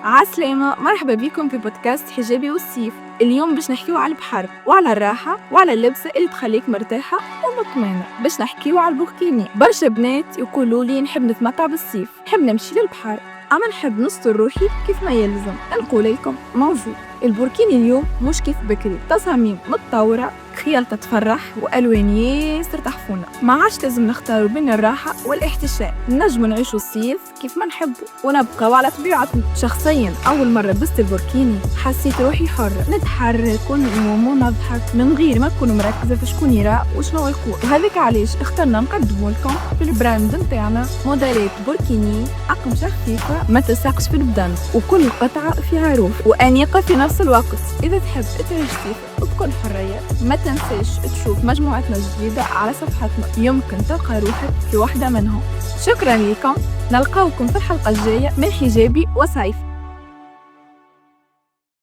عسلامة، مرحبا بكم في بودكاست حجابي والصيف. اليوم باش نحكيو على البحر وعلى الراحة وعلى اللبسة اللي تخليك مرتاحة ومطمئنة. باش نحكيو على البوركيني. برشا بنات يقولوا لي نحب نتمتع بالصيف، نحب نمشي للبحر، أما نحب نستر روحي كيف ما يلزم. نقول لكم موجود البوركيني اليوم مش كيف بكري، تصاميم متطورة، خيالة تفرح وألوان ياسر تحفونا. ما عادش لازم نختار بين الراحة والاحتشاء، نجم نعيشوا الصيف كيف ما نحبوا ونبقى على طبيعتنا. شخصيا أول مرة لبست البوركيني حسيت روحي حرة، نتحرك ونقوم ونضحك من غير ما نكون مركزة في شكون يرى وشنو يقول. وهذاك علاش اخترنا نقدموا لكم في البراند نتاعنا موديلات بوركيني أقمشة خفيفة ما تلصقش في البدن، وكل قطعة فيها روح وأنيقة في نفس الوقت. إذا تحب تعيش صيف وبكل حرية ما تنساش تشوف مجموعتنا الجديدة على صفحتنا، يمكن تلقى روحك في واحدة منهم. شكرا لكم، نلقاوكم في الحلقة الجاية من حجابي وصيف.